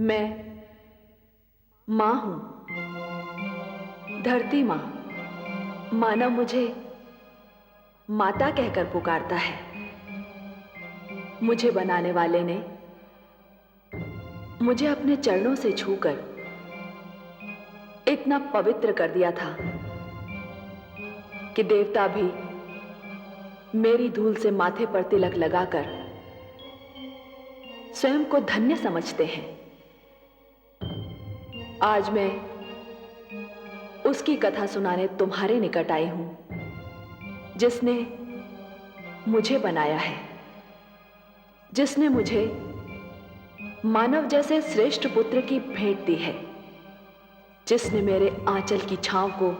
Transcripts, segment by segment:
मैं मां हूं, धरती मां। मानव मुझे माता कहकर पुकारता है। मुझे बनाने वाले ने मुझे अपने चरणों से छूकर इतना पवित्र कर दिया था कि देवता भी मेरी धूल से माथे पर तिलक लगाकर स्वयं को धन्य समझते हैं। आज मैं उसकी कथा सुनाने तुम्हारे निकट आई हूं, जिसने मुझे बनाया है, जिसने मुझे मानव जैसे श्रेष्ठ पुत्र की भेंट दी है, जिसने मेरे आंचल की छांव को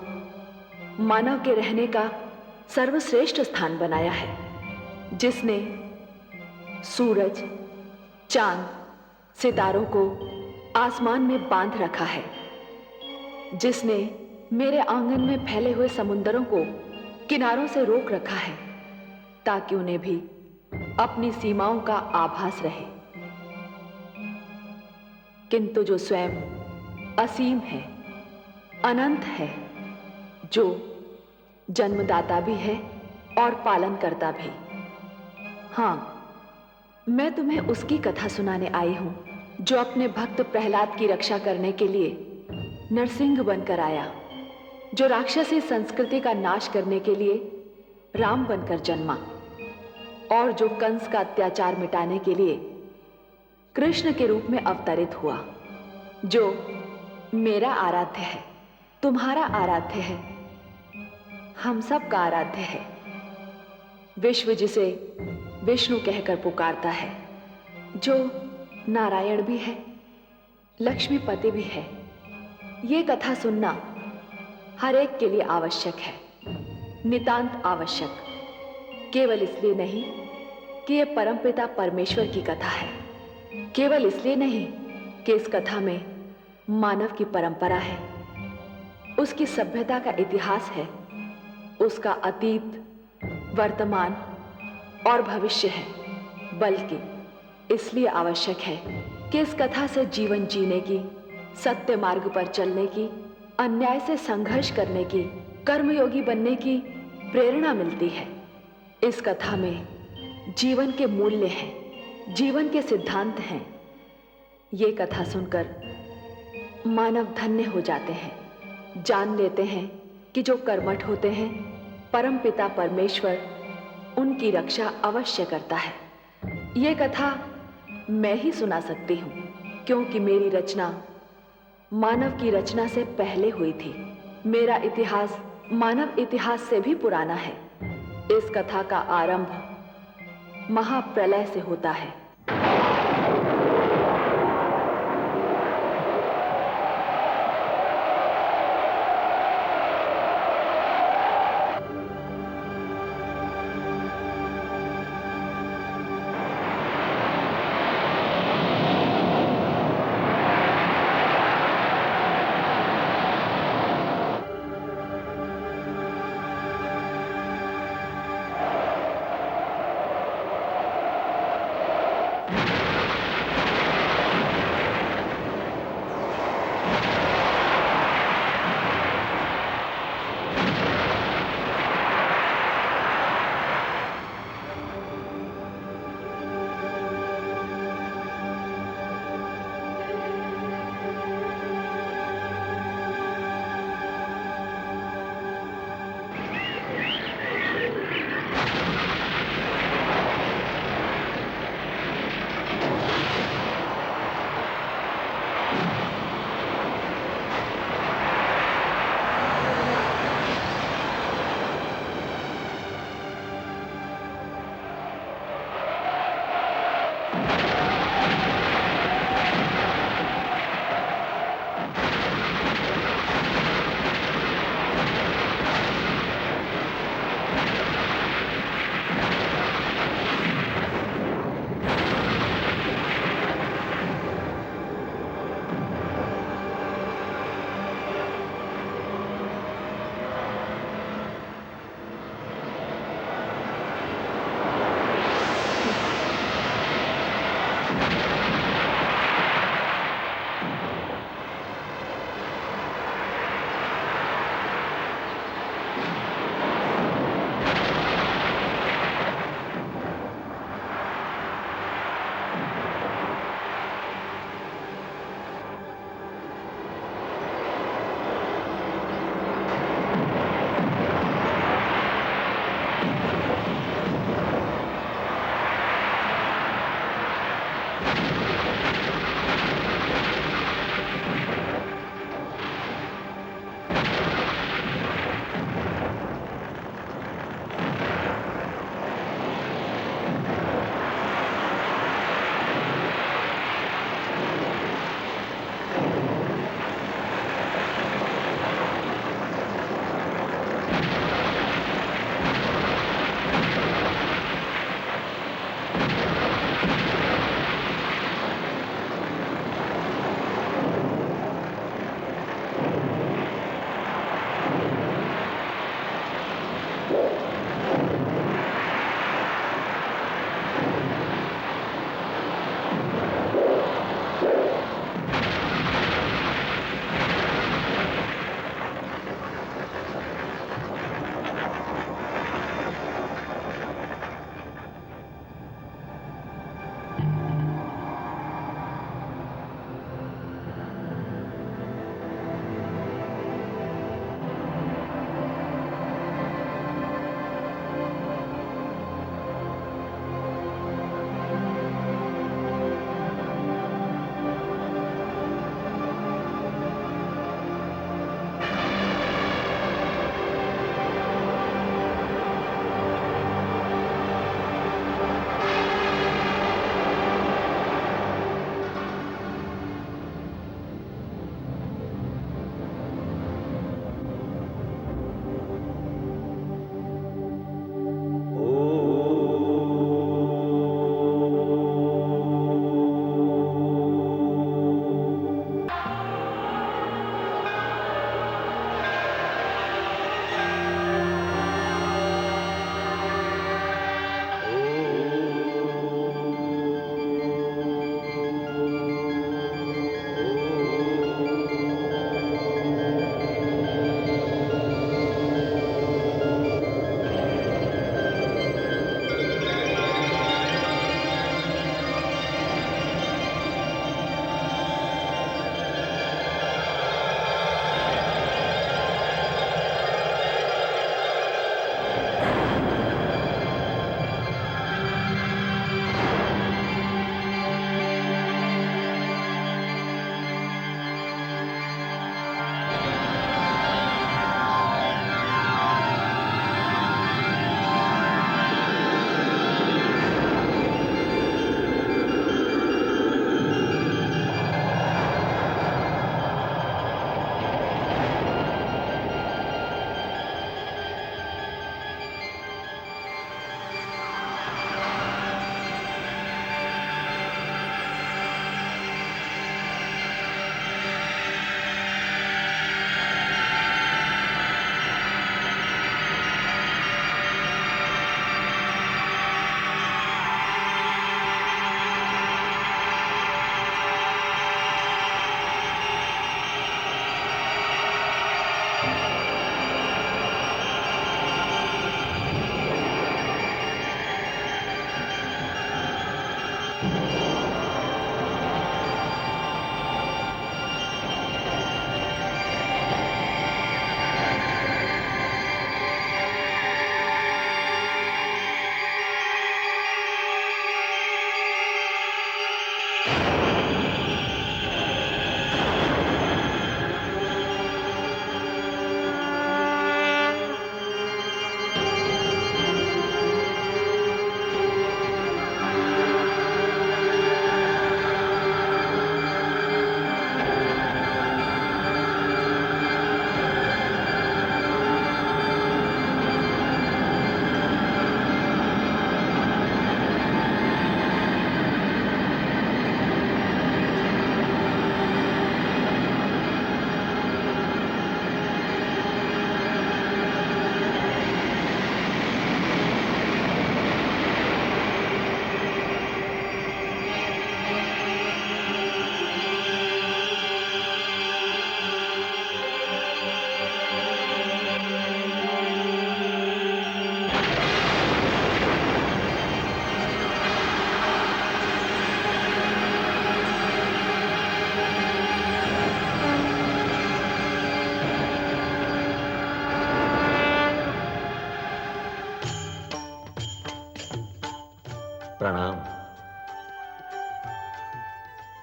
मानव के रहने का सर्वश्रेष्ठ स्थान बनाया है, जिसने सूरज, चांद, सितारों को आसमान में बांध रखा है, जिसने मेरे आंगन में फैले हुए समुंदरों को किनारों से रोक रखा है ताकि उन्हें भी अपनी सीमाओं का आभास रहे। किंतु जो स्वयं असीम है, अनंत है, जो जन्मदाता भी है और पालन करता भी। हां, मैं तुम्हें उसकी कथा सुनाने आई हूं जो अपने भक्त प्रहलाद की रक्षा करने के लिए नरसिंह बनकर आया, जो राक्षसी संस्कृति का नाश करने के लिए राम बनकर जन्मा और जो कंस का अत्याचार मिटाने के लिए कृष्ण के रूप में अवतरित हुआ, जो मेरा आराध्य है, तुम्हारा आराध्य है, हम सब का आराध्य है। विश्व जिसे विष्णु कहकर पुकारता है, जो नारायण भी है, लक्ष्मीपति भी है। ये कथा सुनना हर एक के लिए आवश्यक है, नितांत आवश्यक। केवल इसलिए नहीं कि यह परमपिता परमेश्वर की कथा है, केवल इसलिए नहीं कि इस कथा में मानव की परंपरा है, उसकी सभ्यता का इतिहास है, उसका अतीत, वर्तमान और भविष्य है, बल्कि इसलिए आवश्यक है कि इस कथा से जीवन जीने की, सत्य मार्ग पर चलने की, अन्याय से संघर्ष करने की, कर्मयोगी बनने की प्रेरणा मिलती है। इस कथा में जीवन के मूल्य हैं, जीवन के सिद्धांत हैं। ये कथा सुनकर मानव धन्य हो जाते हैं, जान लेते हैं कि जो कर्मठ होते हैं, परमपिता परमेश्वर उनकी रक्षा अवश्य करता है। ये कथा मैं ही सुना सकती हूं, क्योंकि मेरी रचना मानव की रचना से पहले हुई थी। मेरा इतिहास मानव इतिहास से भी पुराना है। इस कथा का आरंभ महाप्रलय से होता है।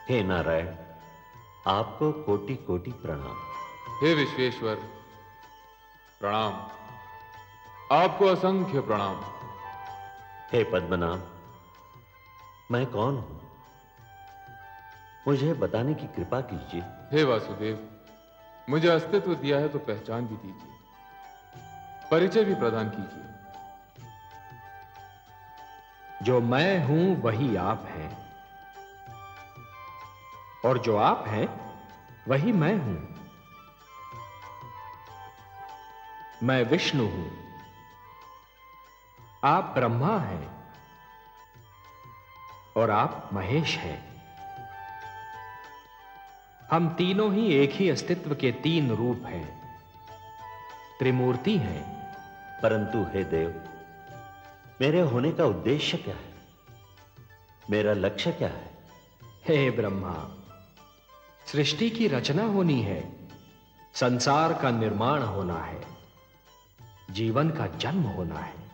हे नारायण, आपको कोटि कोटि प्रणाम। हे विश्वेश्वर, प्रणाम। आपको असंख्य प्रणाम। हे पद्मनाभ, मैं कौन हूं, मुझे बताने की कृपा कीजिए। हे वासुदेव, मुझे अस्तित्व दिया है तो पहचान भी दीजिए, परिचय भी प्रदान कीजिए। जो मैं हूं वही आप हैं, और जो आप हैं वही मैं हूं। मैं विष्णु हूं, आप ब्रह्मा हैं, और आप महेश हैं। हम तीनों ही एक ही अस्तित्व के तीन रूप हैं, त्रिमूर्ति हैं। परंतु हे देव, मेरे होने का उद्देश्य क्या है, मेरा लक्ष्य क्या है? हे ब्रह्मा, सृष्टि की रचना होनी है, संसार का निर्माण होना है, जीवन का जन्म होना है,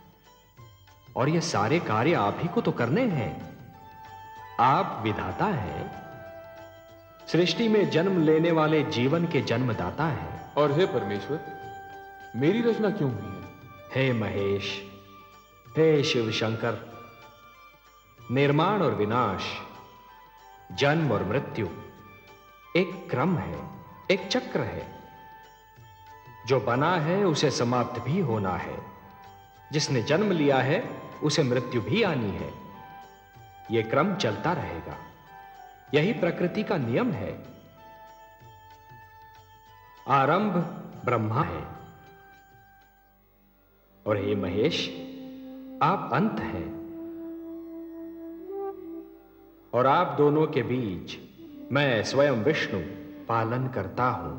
और ये सारे कार्य आप ही को तो करने हैं। आप विधाता हैं, सृष्टि में जन्म लेने वाले जीवन के जन्मदाता हैं। और हे परमेश्वर, मेरी रचना क्यों हुई है? हे महेश, हे शिव शंकर, निर्माण और विनाश, जन्म और मृत्यु एक क्रम है, एक चक्र है। जो बना है उसे समाप्त भी होना है, जिसने जन्म लिया है उसे मृत्यु भी आनी है। यह क्रम चलता रहेगा, यही प्रकृति का नियम है। आरंभ ब्रह्मा है, और हे महेश, आप अंत हैं, और आप दोनों के बीच मैं स्वयं विष्णु पालन करता हूं।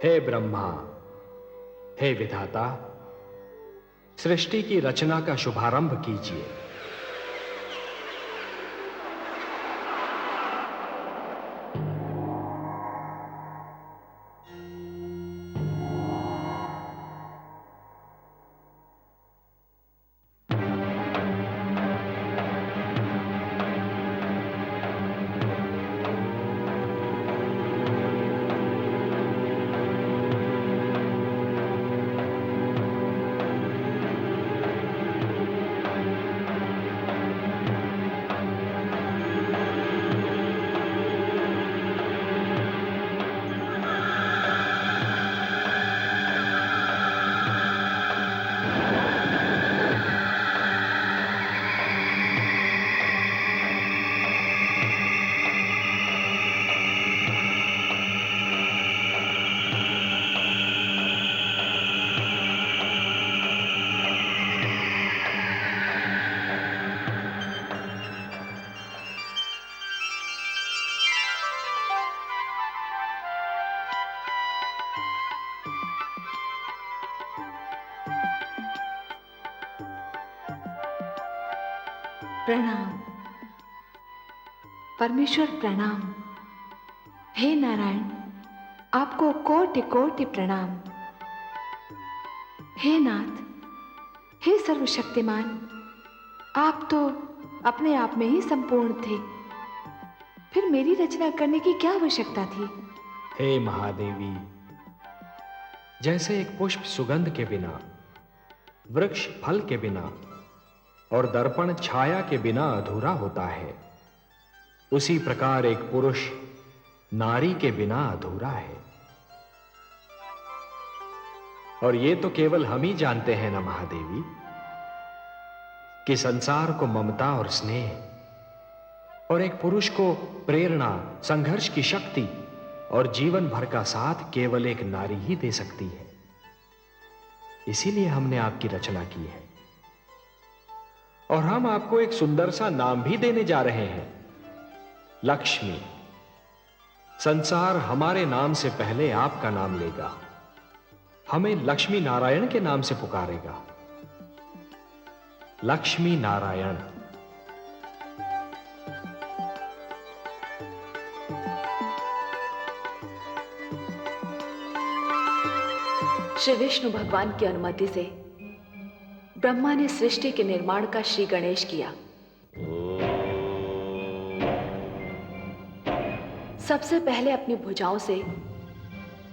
हे ब्रह्मा, हे विधाता, सृष्टि की रचना का शुभारंभ कीजिए। प्रणाम परमेश्वर, प्रणाम। हे नारायण, आपको कोटि कोटि प्रणाम। हे नाथ, हे सर्वशक्तिमान, आप तो अपने आप में ही संपूर्ण थे, फिर मेरी रचना करने की क्या आवश्यकता थी? हे महादेवी, जैसे एक पुष्प सुगंध के बिना, वृक्ष फल के बिना और दर्पण छाया के बिना अधूरा होता है, उसी प्रकार एक पुरुष नारी के बिना अधूरा है। और ये तो केवल हम ही जानते हैं ना महादेवी, कि संसार को ममता और स्नेह और एक पुरुष को प्रेरणा, संघर्ष की शक्ति और जीवन भर का साथ केवल एक नारी ही दे सकती है। इसीलिए हमने आपकी रचना की है, और हम आपको एक सुंदर सा नाम भी देने जा रहे हैं, लक्ष्मी। संसार हमारे नाम से पहले आपका नाम लेगा, हमें लक्ष्मी नारायण के नाम से पुकारेगा। लक्ष्मी नारायण। श्री विष्णु भगवान की अनुमति से ब्रह्मा ने सृष्टि के निर्माण का श्री गणेश किया। सबसे पहले अपनी भुजाओं से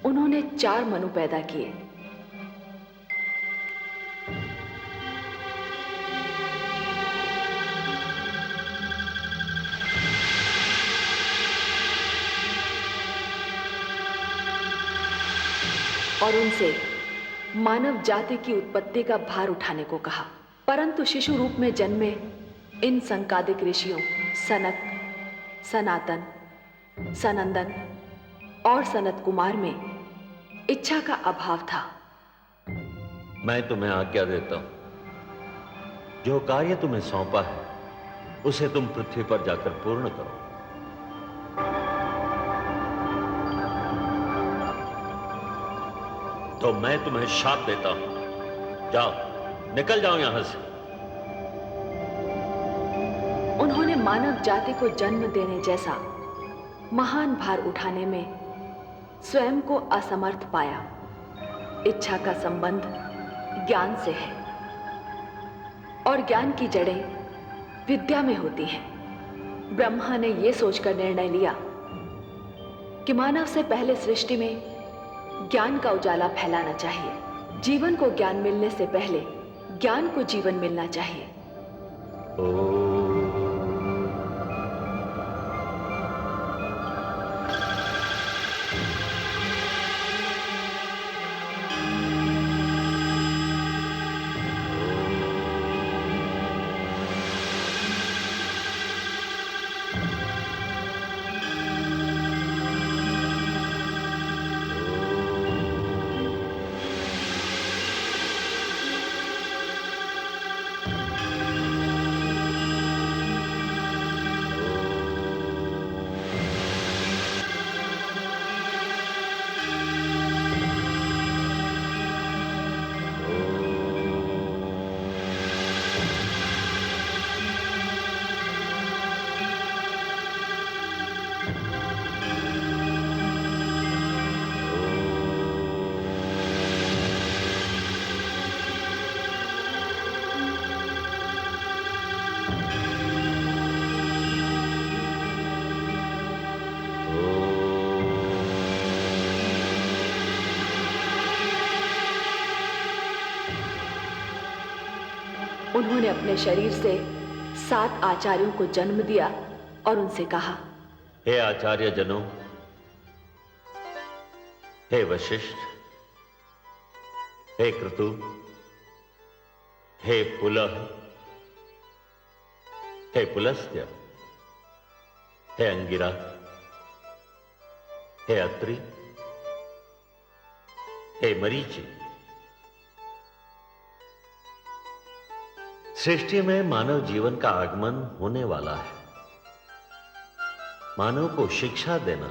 उन्होंने 4 मनु पैदा किए। और उनसे मानव जाति की उत्पत्ति का भार उठाने को कहा। परंतु शिशु रूप में जन्मे इन संकादिक ऋषियों सनक, सनातन, सनंदन और सनत कुमार में इच्छा का अभाव था। मैं तुम्हें आज्ञा देता हूं, जो कार्य तुम्हें सौंपा है उसे तुम पृथ्वी पर जाकर पूर्ण करो। तो मैं तुम्हें शाप देता हूं, जाओ, निकल जाओ यहां से। उन्होंने मानव जाति को जन्म देने जैसा महान भार उठाने में स्वयं को असमर्थ पाया। इच्छा का संबंध ज्ञान से है और ज्ञान की जड़ें विद्या में होती हैं। ब्रह्मा ने यह सोचकर निर्णय लिया कि मानव से पहले सृष्टि में ज्ञान का उजाला फैलाना चाहिए। जीवन को ज्ञान मिलने से पहले ज्ञान को जीवन मिलना चाहिए। उन्होंने अपने शरीर से 7 आचार्यों को जन्म दिया और उनसे कहा, हे आचार्य जनों, हे वशिष्ठ, हे क्रतु, हे पुलह, हे पुलस्त्य, हे अंगिरा, हे अत्रि, हे मरीचि। सृष्टि में मानव जीवन का आगमन होने वाला है। मानव को शिक्षा देना,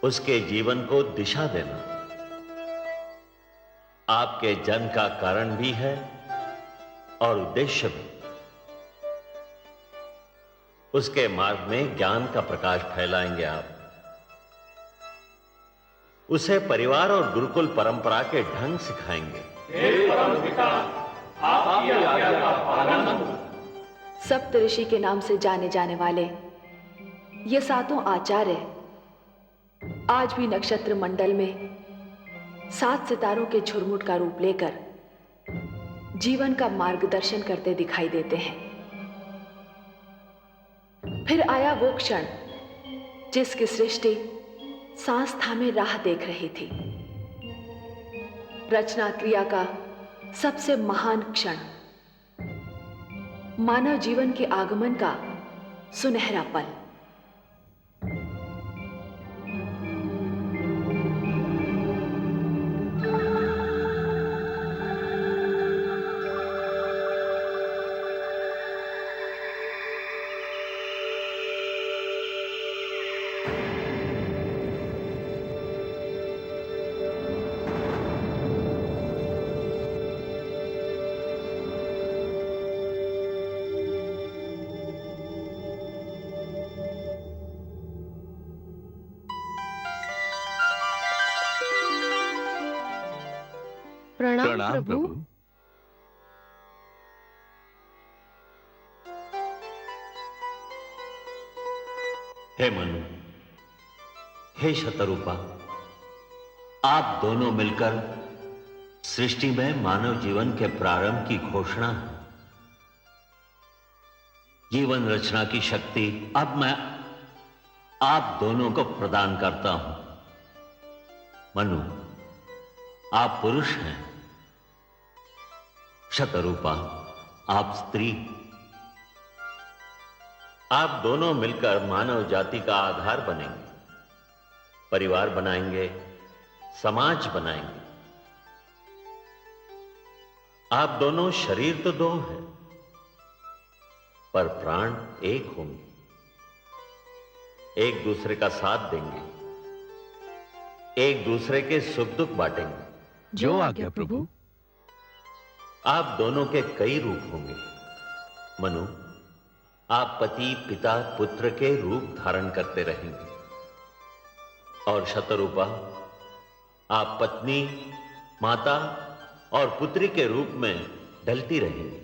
उसके जीवन को दिशा देना आपके जन्म का कारण भी है और उद्देश्य भी। उसके मार्ग में ज्ञान का प्रकाश फैलाएंगे आप। उसे परिवार और गुरुकुल परंपरा के ढंग सिखाएंगे। सप्तऋषि के नाम से जाने जाने वाले ये 7 आचार्य आज भी नक्षत्र मंडल में 7 सितारों के झुरमुट का रूप लेकर जीवन का मार्गदर्शन करते दिखाई देते हैं। फिर आया वो क्षण जिसकी सृष्टि सांस थामे राह देख रही थी। रचना क्रिया का सबसे महान क्षण, मानव जीवन के आगमन का सुनहरा पल। प्रणाम प्रभु। हे मनु, हे शतरूपा, आप दोनों मिलकर सृष्टि में मानव जीवन के प्रारंभ की घोषणा है। जीवन रचना की शक्ति अब मैं आप दोनों को प्रदान करता हूं। मनु, आप पुरुष हैं, शतरूपा आप स्त्री। आप दोनों मिलकर मानव जाति का आधार बनेंगे, परिवार बनाएंगे, समाज बनाएंगे। आप दोनों शरीर तो दो हैं, पर प्राण एक होंगे, एक दूसरे का साथ देंगे, एक दूसरे के सुख दुख बांटेंगे। जो आज्ञा प्रभु। आप दोनों के कई रूप होंगे। मनु, आप पति पिता पुत्र के रूप धारण करते रहेंगे, और शतरूपा आप पत्नी माता और पुत्री के रूप में ढलती रहेंगी।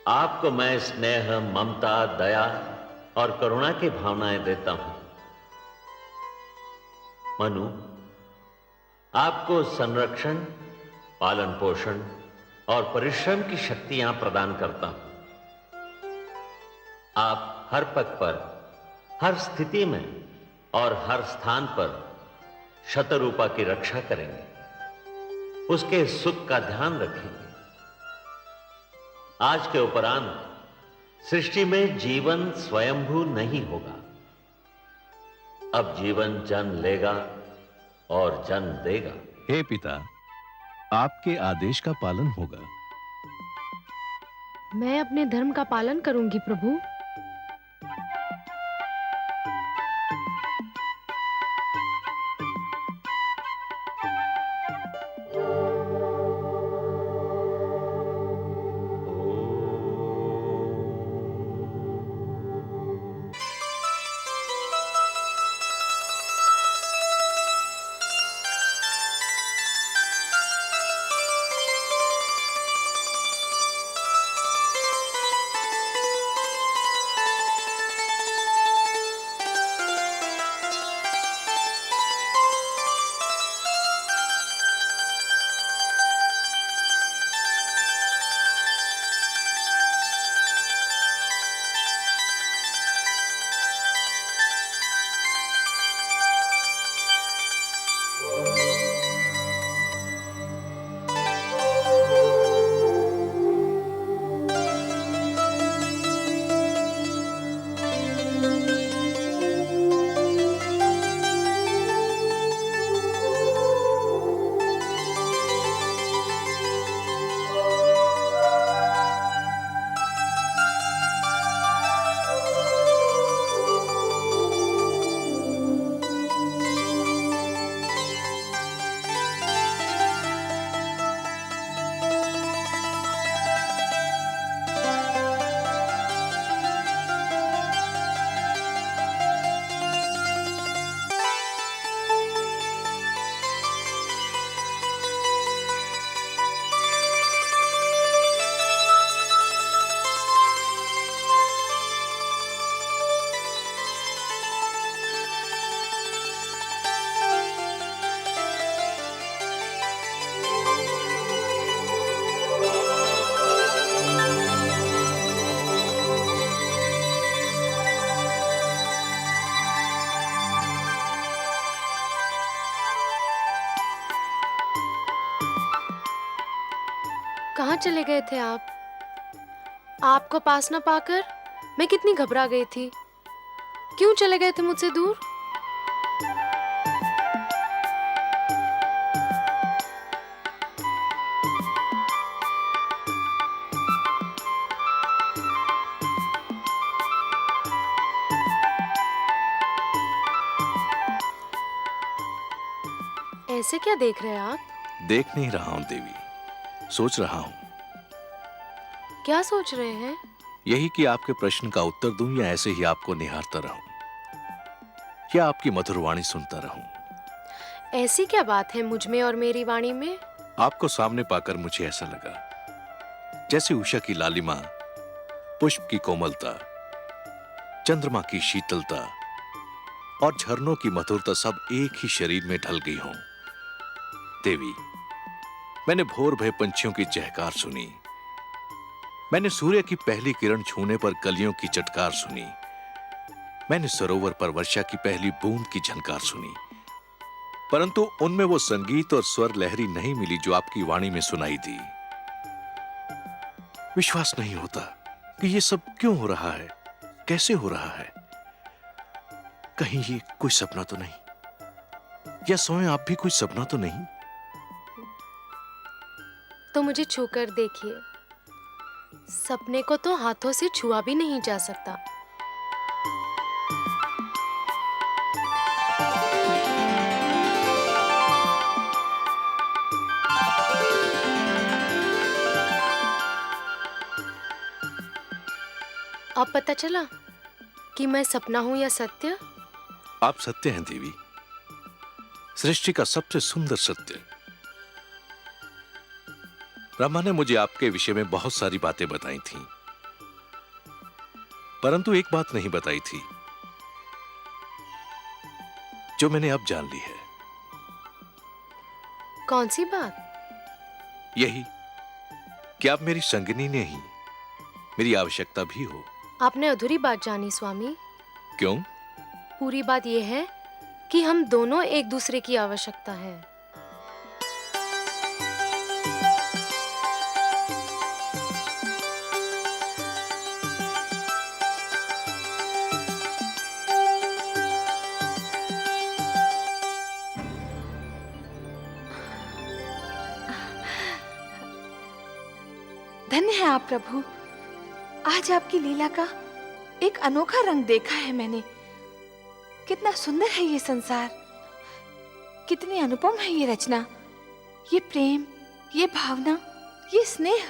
आपको मैं स्नेह ममता दया और करुणा की भावनाएं देता हूं। मनु, आपको संरक्षण पालन पोषण और परिश्रम की शक्तियां प्रदान करता हूं। आप हर पग पर, हर स्थिति में और हर स्थान पर शतरूपा की रक्षा करेंगे, उसके सुख का ध्यान रखेंगे। आज के उपरांत सृष्टि में जीवन स्वयंभू नहीं होगा। अब जीवन जन्म लेगा और जन्म देगा। हे पिता, आपके आदेश का पालन होगा। मैं अपने धर्म का पालन करूंगी प्रभु। कहाँ चले गए थे आप? आपको पास न पाकर मैं कितनी घबरा गई थी। क्यों चले गए थे मुझसे दूर? ऐसे क्या देख रहे हैं आप? देख नहीं रहा हूं देवी, सोच रहा हूं। क्या सोच रहे हैं? यही कि आपके प्रश्न का उत्तर दूं या ऐसे ही आपको निहारता रहूं, या आपकी मधुर वाणी सुनता रहूं। ऐसी क्या बात है मुझ में और मेरी वाणी में? आपको सामने पाकर मुझे ऐसा लगा जैसे उषा की लालिमा, पुष्प की कोमलता, चंद्रमा की शीतलता और झरनों की मधुरता सब एक ही शरीर में ढल गई हों। देवी, मैंने भोर भय पंछियों की चहकार सुनी, मैंने सूर्य की पहली किरण छूने पर कलियों की चटकार सुनी, मैंने सरोवर पर वर्षा की पहली बूंद की झनकार सुनी, परंतु उनमें वो संगीत और स्वर लहरी नहीं मिली जो आपकी वाणी में सुनाई दी। विश्वास नहीं होता कि ये सब क्यों हो रहा है, कैसे हो रहा है। कहीं ये कोई सपना तो नहीं, या सोए आप भी कोई सपना तो नहीं? तो मुझे छूकर देखिए, सपने को तो हाथों से छुआ भी नहीं जा सकता। अब पता चला कि मैं सपना हूं या सत्य? आप सत्य हैं देवी, सृष्टि का सबसे सुंदर सत्य। ब्रह्मा ने मुझे आपके विषय में बहुत सारी बातें बताई थीं, परंतु एक बात नहीं बताई थी जो मैंने अब जान ली है। कौन सी बात? यही कि आप मेरी संगिनी नहीं, मेरी आवश्यकता भी हो। आपने अधूरी बात जानी स्वामी। क्यों? पूरी बात यह है कि हम दोनों एक दूसरे की आवश्यकता है। धन्य है आप प्रभु, आज आपकी लीला का एक अनोखा रंग देखा है मैंने। कितना सुंदर है ये संसार, कितनी अनुपम है ये रचना, ये प्रेम, ये भावना, ये स्नेह।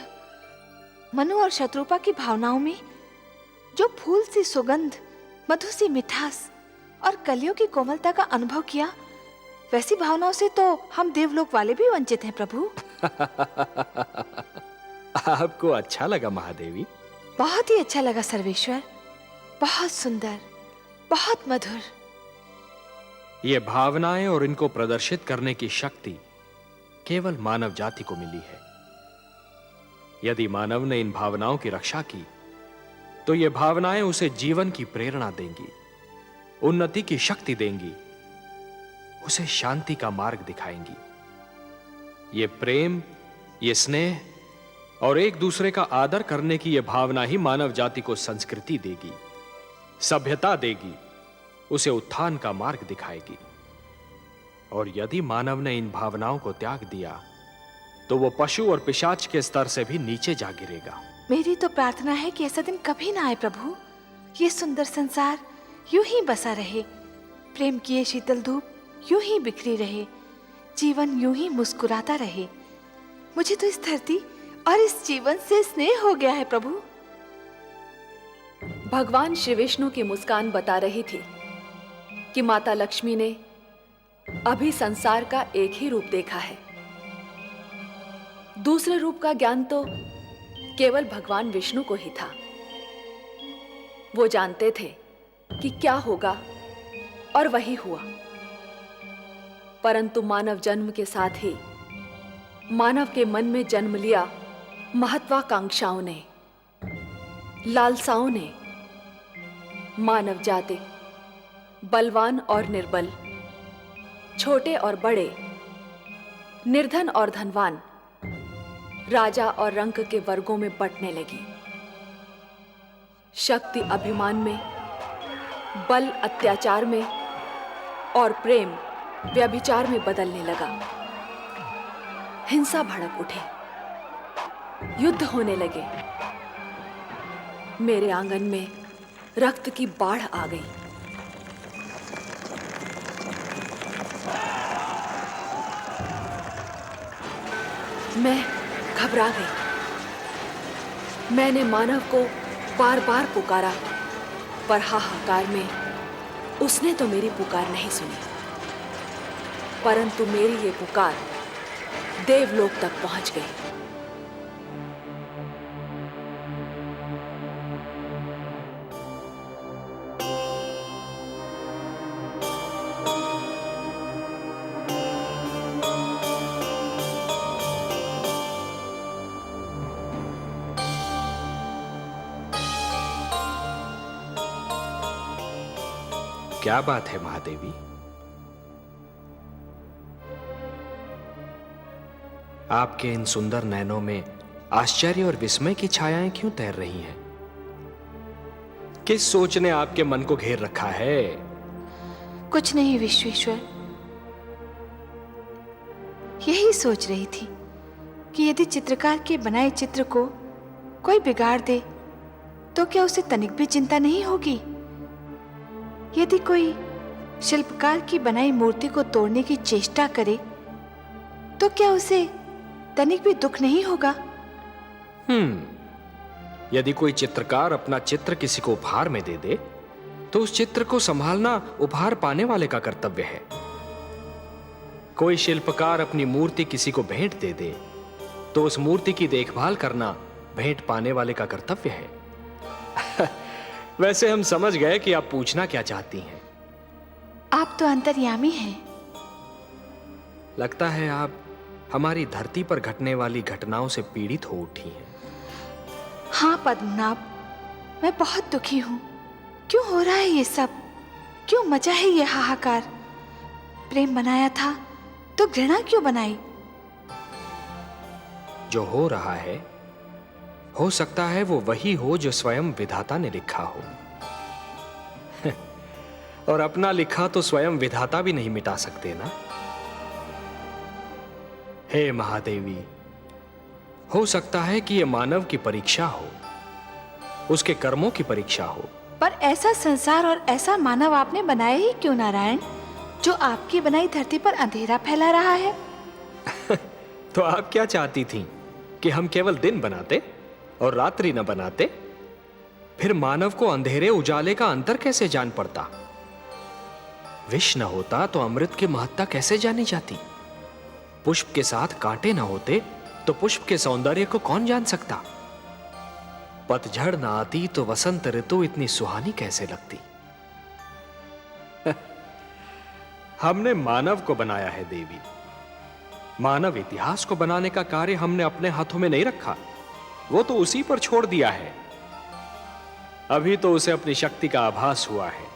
मनु और शत्रुपा की भावनाओं में जो फूल सी सुगंध, मधु सी मिठास और कलियों की कोमलता का अनुभव किया, वैसी भावनाओं से तो हम देवलोक वाले भी वंचित हैं प्रभु। आपको अच्छा लगा महादेवी? बहुत ही अच्छा लगा सर्वेश्वर, बहुत सुंदर, बहुत मधुर। ये भावनाएं और इनको प्रदर्शित करने की शक्ति केवल मानव जाति को मिली है। यदि मानव ने इन भावनाओं की रक्षा की तो ये भावनाएं उसे जीवन की प्रेरणा देंगी, उन्नति की शक्ति देंगी, उसे शांति का मार्ग दिखाएंगी। ये प्रेम, ये स्नेह और एक दूसरे का आदर करने की यह भावना ही मानव जाति को संस्कृति देगी, सभ्यता देगी, उसे उत्थान का मार्ग दिखाएगी। और यदि मानव ने इन भावनाओं को त्याग दिया तो वो पशु और पिशाच के स्तर से भी नीचे जा गिरेगा। मेरी तो प्रार्थना है कि ऐसा दिन कभी ना आए प्रभु। ये सुंदर संसार यूं ही बसा रहे, प्रेम की ये शीतल धूप यूं ही बिखरी रहे, जीवन यूं ही मुस्कुराता रहे। मुझे तो इस धरती और इस जीवन से स्नेह हो गया है प्रभु। भगवान श्री विष्णु की मुस्कान बता रही थी कि माता लक्ष्मी ने अभी संसार का एक ही रूप देखा है। दूसरे रूप का ज्ञान तो केवल भगवान विष्णु को ही था। वो जानते थे कि क्या होगा और वही हुआ। परंतु मानव जन्म के साथ ही मानव के मन में जन्म लिया महत्वाकांक्षाओं ने, लालसाओं ने। मानव जाति बलवान और निर्बल, छोटे और बड़े, निर्धन और धनवान, राजा और रंक के वर्गों में बंटने लगी। शक्ति अभिमान में, बल अत्याचार में और प्रेम व्यभिचार में बदलने लगा। हिंसा भड़क उठे, युद्ध होने लगे। मेरे आंगन में रक्त की बाढ़ आ गई। मैं घबरा गई। मैंने मानव को बार बार पुकारा, पर हाहाकार में उसने तो मेरी पुकार नहीं सुनी। परंतु मेरी ये पुकार देवलोक तक पहुंच गई। क्या बात है महादेवी? आपके इन सुंदर नैनों में आश्चर्य और विस्मय की छायाएं क्यों तैर रही हैं? किस सोच ने आपके मन को घेर रखा है? कुछ नहीं विश्वेश्वर, यही सोच रही थी कि यदि चित्रकार के बनाए चित्र को कोई बिगाड़ दे तो क्या उसे तनिक भी चिंता नहीं होगी? यदि कोई शिल्पकार की बनाई मूर्ति को तोड़ने की चेष्टा करे तो क्या उसे तनिक भी दुख नहीं होगा? यदि कोई चित्रकार अपना चित्र किसी को उपहार में दे दे तो उस चित्र को संभालना उपहार पाने वाले का कर्तव्य है। कोई शिल्पकार अपनी मूर्ति किसी को भेंट दे दे तो उस मूर्ति की देखभाल करना भेंट पाने वाले का कर्तव्य है। वैसे हम समझ गए कि आप पूछना क्या चाहती हैं। आप तो अंतर्यामी हैं। लगता है आप हमारी धरती पर घटने वाली घटनाओं से पीड़ित हो उठी हैं। हाँ पद्मनाभ, मैं बहुत दुखी हूं। क्यों हो रहा है ये सब? क्यों मचा है ये हाहाकार? प्रेम बनाया था तो घृणा क्यों बनाई? जो हो रहा है हो सकता है वो वही हो जो स्वयं विधाता ने लिखा हो। और अपना लिखा तो स्वयं विधाता भी नहीं मिटा सकते ना। हे महादेवी, हो सकता है कि यह मानव की परीक्षा हो, उसके कर्मों की परीक्षा हो। पर ऐसा संसार और ऐसा मानव आपने बनाया ही क्यों नारायण, जो आपकी बनाई धरती पर अंधेरा फैला रहा है? तो आप क्या चाहती थीं कि हम केवल दिन बनाते और रात्रि न बनाते? फिर मानव को अंधेरे उजाले का अंतर कैसे जान पड़ता? विष न होता तो अमृत की महत्ता कैसे जानी जाती? पुष्प के साथ कांटे न होते तो पुष्प के सौंदर्य को कौन जान सकता? पतझड़ न आती तो वसंत ऋतु इतनी सुहानी कैसे लगती? हमने मानव को बनाया है देवी। मानव इतिहास को बनाने का कार्य हमने अपने हाथों में नहीं रखा, वो तो उसी पर छोड़ दिया है। अभी तो उसे अपनी शक्ति का आभास हुआ है।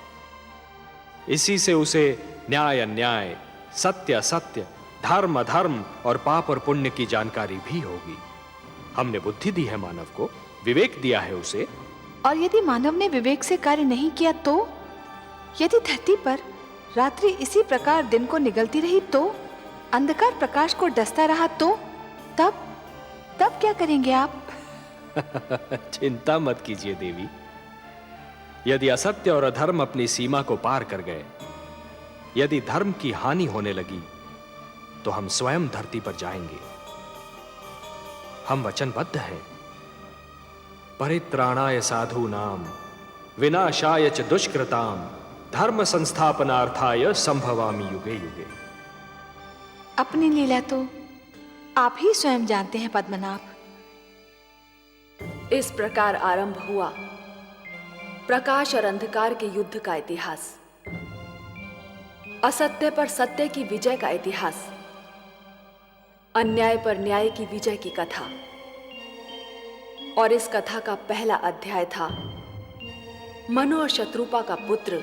इसी से उसे न्याय अन्याय, सत्य असत्य, धर्म अधर्म और पाप और पुण्य की जानकारी भी होगी। हमने बुद्धि दी है मानव को, विवेक दिया है उसे। और यदि मानव ने विवेक से कार्य नहीं किया तो? यदि धरती पर रात्रि इसी प्रकार दिन को निगलती रही तो? अंधकार प्रकाश को डसता रहा तो? तब क्या करेंगे आप? चिंता मत कीजिए देवी। यदि असत्य और अधर्म अपनी सीमा को पार कर गए, यदि धर्म की हानि होने लगी, तो हम स्वयं धरती पर जाएंगे। हम वचनबद्ध हैं। परित्राणाय साधूनाम विनाशाय च दुष्कृताम धर्म संस्थापनार्थाय संभवामि युगे युगे। अपनी लीला तो आप ही स्वयं जानते हैं पद्मनाभ। इस प्रकार आरंभ हुआ प्रकाश और अंधकार के युद्ध का इतिहास, असत्य पर सत्य की विजय का इतिहास, अन्याय पर न्याय की विजय की कथा। और इस कथा का पहला अध्याय था मनु और शत्रुपा का पुत्र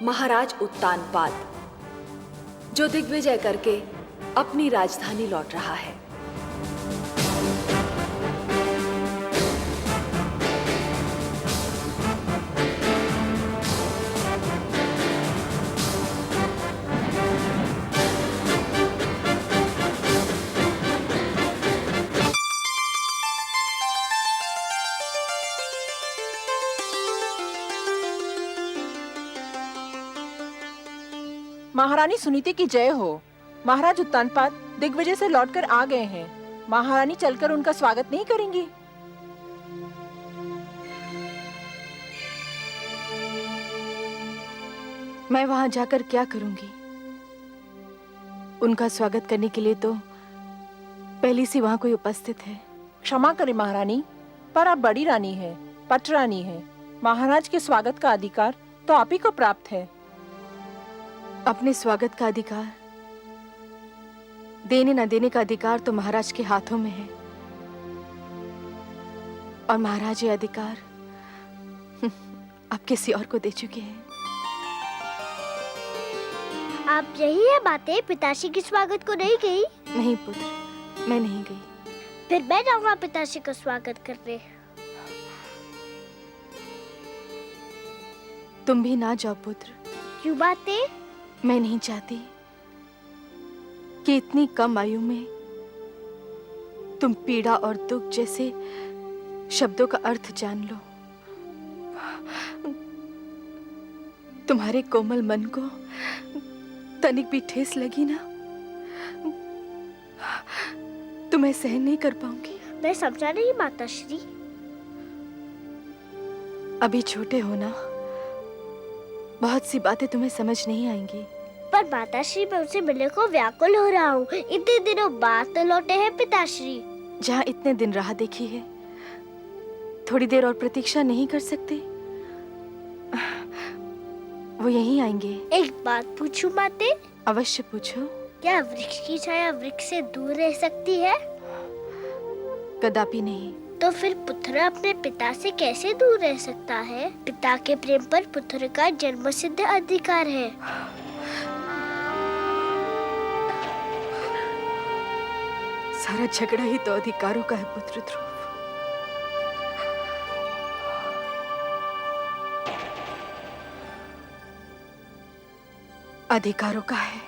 महाराज उत्तानपाद, जो दिग्विजय करके अपनी राजधानी लौट रहा है। महारानी सुनीति की जय हो। महाराज उत्तानपाद दिग्विजय से लौटकर आ गए हैं। महारानी चलकर उनका स्वागत नहीं करेंगी? मैं वहां जाकर क्या करूंगी? उनका स्वागत करने के लिए तो पहले से वहां कोई उपस्थित है। क्षमा करें महारानी, पर आप बड़ी रानी हैं, पट रानी हैं। महाराज के स्वागत का अधिकार तो आप ही को प्राप्त है। अपने स्वागत का अधिकार देने न देने का अधिकार तो महाराज के हाथों में है, और महाराज ये अधिकार अब किसी और को दे चुके हैं। आप यही है बातें पिताश्री के स्वागत को नहीं गई? नहीं पुत्र, मैं नहीं गई। फिर मैं जाऊंगा पिताश्री का स्वागत करने। तुम भी ना जाओ पुत्र। क्यों बातें? मैं नहीं चाहती कि इतनी कम आयु में तुम पीड़ा और दुख जैसे शब्दों का अर्थ जान लो। तुम्हारे कोमल मन को तनिक भी ठेस लगी ना, तो मैं सहन नहीं कर पाऊंगी। मैं समझा नहीं माताश्री। अभी छोटे हो ना, बहुत सी बातें तुम्हें समझ नहीं आएंगी। पर माताश्री, मैं उनसे मिलने को व्याकुल हो रहा हूँ। इतने दिनों बाद तो लौटे हैं पिताश्री। जहाँ इतने दिन राह देखी है, थोड़ी देर और प्रतीक्षा नहीं कर सकते? वो यहीं आएंगे। एक बात पूछूं माते? अवश्य पूछो। क्या वृक्ष की छाया वृक्ष से दूर रह सकती है? कदापि नहीं। तो फिर पुत्र अपने पिता से कैसे दूर रह सकता है? पिता के प्रेम पर पुत्र का जन्मसिद्ध अधिकार है। सारा झगड़ा ही तो अधिकारों का है पुत्र ध्रुव। अधिकारों का है।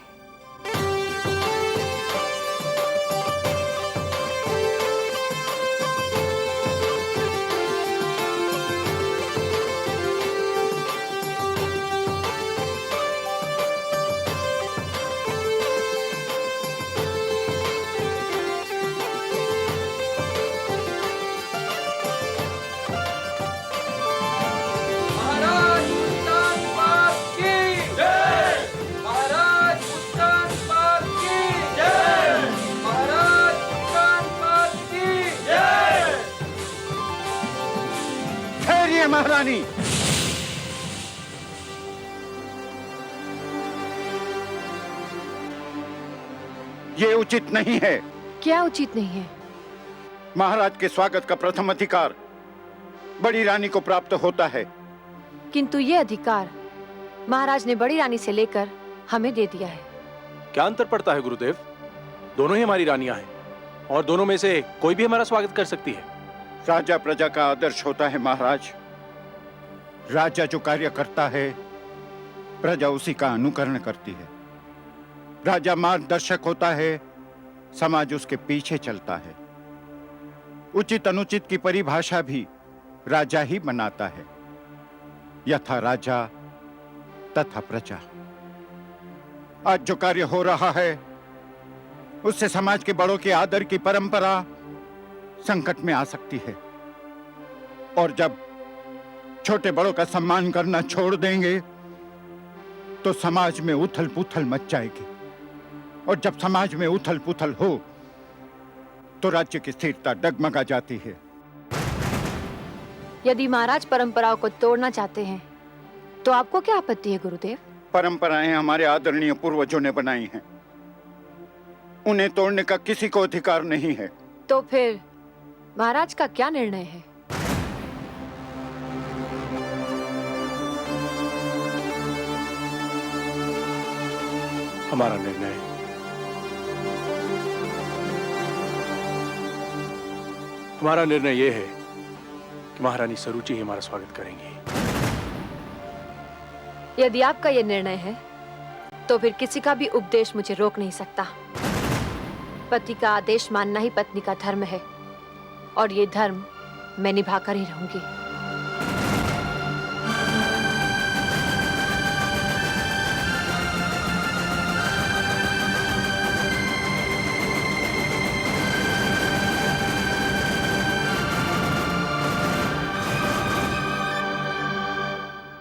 महारानी, ये उचित नहीं है। क्या उचित नहीं है? महाराज के स्वागत का प्रथम अधिकार बड़ी रानी को प्राप्त होता है। किंतु ये अधिकार महाराज ने बड़ी रानी से लेकर हमें दे दिया है। क्या अंतर पड़ता है गुरुदेव? दोनों ही हमारी रानियां हैं और दोनों में से कोई भी हमारा स्वागत कर सकती है। राजा प्रजा का आदर्श होता है महाराज। राजा जो कार्य करता है, प्रजा उसी का अनुकरण करती है। राजा मार्गदर्शक होता है, समाज उसके पीछे चलता है। उचित अनुचित की परिभाषा भी राजा ही बनाता है। यथा राजा तथा प्रजा। आज जो कार्य हो रहा है, उससे समाज के बड़ों के आदर की परंपरा संकट में आ सकती है। और जब छोटे बड़ों का सम्मान करना छोड़ देंगे तो समाज में उथल पुथल मच जाएगी। और जब समाज में उथल पुथल हो तो राज्य की स्थिरता डगमगा जाती है। यदि महाराज परंपराओं को तोड़ना चाहते हैं तो आपको क्या आपत्ति है गुरुदेव? परंपराएं हमारे आदरणीय पूर्वजों ने बनाई हैं, उन्हें तोड़ने का किसी को अधिकार नहीं है। तो फिर महाराज का क्या निर्णय है? हमारा निर्णय यह है कि महारानी सरुचि ही हमारा स्वागत करेंगी। यदि आपका यह निर्णय है तो फिर किसी का भी उपदेश मुझे रोक नहीं सकता। पति का आदेश मानना ही पत्नी का धर्म है और ये धर्म मैं निभाकर ही रहूंगी।